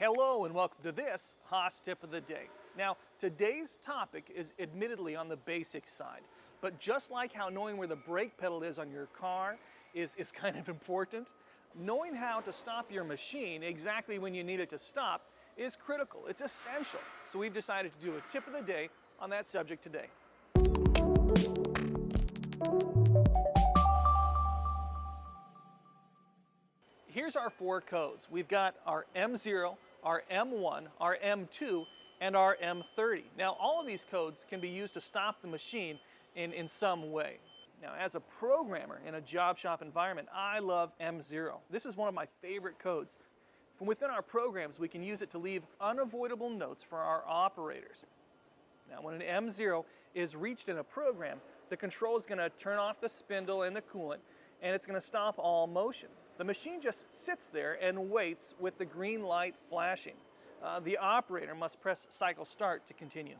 Hello and welcome to this Haas Tip of the Day. Now, today's topic is admittedly on the basic side, but just like how knowing where the brake pedal is on your car is kind of important, knowing how to stop your machine exactly when you need it to stop is critical. It's essential. So we've decided to do a tip of the day on that subject today. Here's our four codes. We've got our M0, our M1, our M2, and our M30. Now, all of these codes can be used to stop the machine in some way. Now, as a programmer in a job shop environment, I love M0. This is one of my favorite codes. From within our programs, we can use it to leave unavoidable notes for our operators. Now, when an M0 is reached in a program, the control is going to turn off the spindle and the coolant, and it's going to stop all motion. The machine just sits there and waits with the green light flashing. The operator must press cycle start to continue.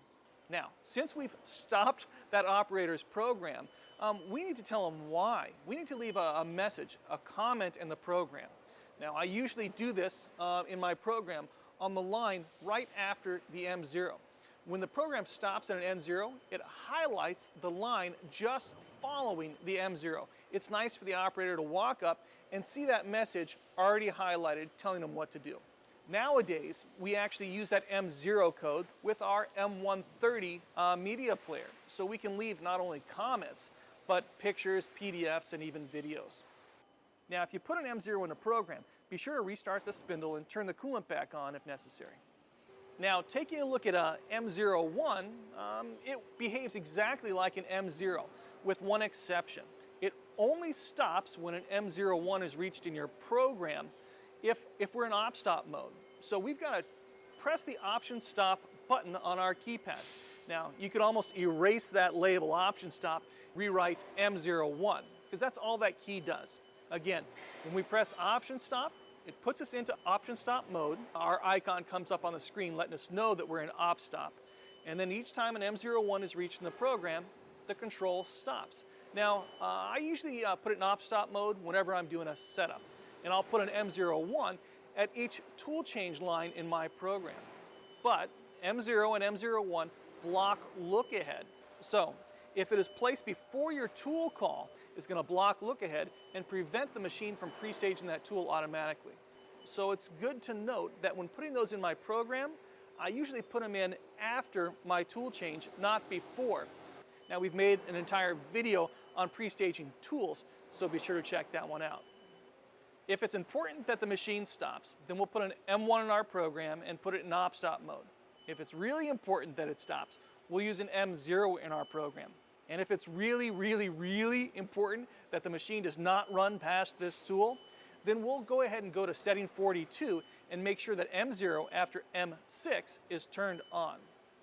Now, since we've stopped that operator's program, we need to tell them why. We need to leave a message, a comment in the program. Now, I usually do this in my program on the line right after the M0. When the program stops at an M0, it highlights the line just following the M0. It's nice for the operator to walk up and see that message already highlighted telling them what to do. Nowadays, we actually use that M0 code with our M130 media player. So we can leave not only comments, but pictures, PDFs, and even videos. Now, if you put an M0 in a program, be sure to restart the spindle and turn the coolant back on if necessary. Now, taking a look at a M01, it behaves exactly like an M0, with one exception. It only stops when an M01 is reached in your program if we're in op-stop mode. So we've got to press the option stop button on our keypad. Now, you could almost erase that label, option stop, rewrite M01, because that's all that key does. Again, when we press option stop, it puts us into option stop mode. Our icon comes up on the screen letting us know that we're in op stop. And then each time an M01 is reached in the program, the control stops. Now, I usually put it in op stop mode whenever I'm doing a setup. And I'll put an M01 at each tool change line in my program. But M0 and M01 block look ahead. So if it is placed before your tool call, it's going to block look ahead and prevent the machine from pre-staging that tool automatically. So it's good to note that when putting those in my program, I usually put them in after my tool change, not before. Now, we've made an entire video on pre-staging tools, so be sure to check that one out. If it's important that the machine stops, then we'll put an M1 in our program and put it in op-stop mode. If it's really important that it stops, we'll use an M0 in our program. And if it's really, really, really important that the machine does not run past this tool, then we'll go ahead and go to setting 42 and make sure that M0 after M6 is turned on.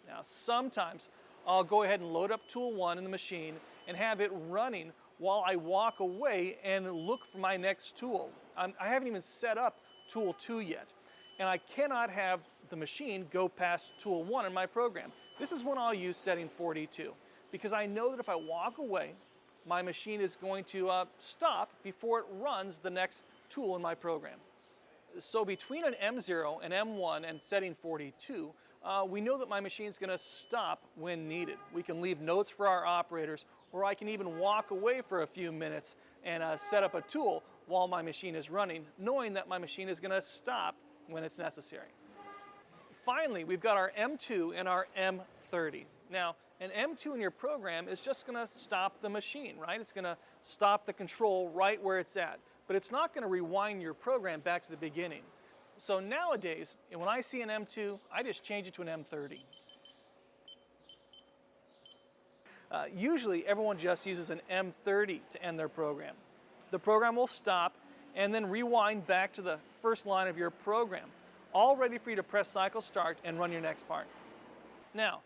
Now, sometimes I'll go ahead and load up tool 1 in the machine and have it running while I walk away and look for my next tool. I haven't even set up tool 2 yet, and I cannot have the machine go past tool 1 in my program. This is when I'll use setting 42. Because I know that if I walk away, my machine is going to stop before it runs the next tool in my program. So between an M0 and M1 and setting 42, we know that my machine is going to stop when needed. We can leave notes for our operators, or I can even walk away for a few minutes and set up a tool while my machine is running, knowing that my machine is going to stop when it's necessary. Finally, we've got our M2 and our M30. Now, an M2 in your program is just going to stop the machine, right? It's going to stop the control right where it's at. But it's not going to rewind your program back to the beginning. So nowadays, when I see an M2, I just change it to an M30. Usually, everyone just uses an M30 to end their program. The program will stop and then rewind back to the first line of your program, all ready for you to press cycle start and run your next part. Now,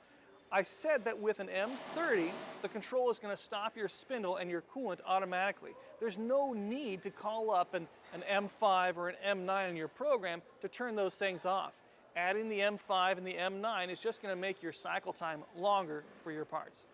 I said that with an M30, the control is going to stop your spindle and your coolant automatically. There's no need to call up an M5 or an M9 in your program to turn those things off. Adding the M5 and the M9 is just going to make your cycle time longer for your parts.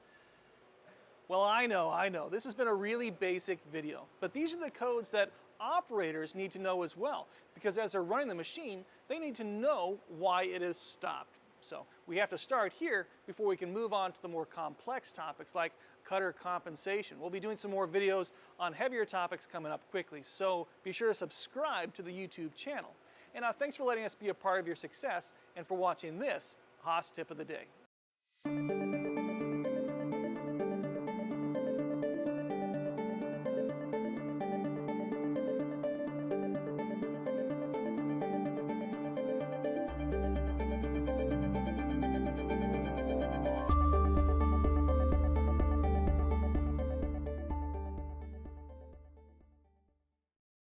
Well, I know, this has been a really basic video, but these are the codes that operators need to know as well, because as they're running the machine, they need to know why it is stopped. So we have to start here before we can move on to the more complex topics like cutter compensation. We'll be doing some more videos on heavier topics coming up quickly, so be sure to subscribe to the YouTube channel. And thanks for letting us be a part of your success and for watching this Haas Tip of the Day.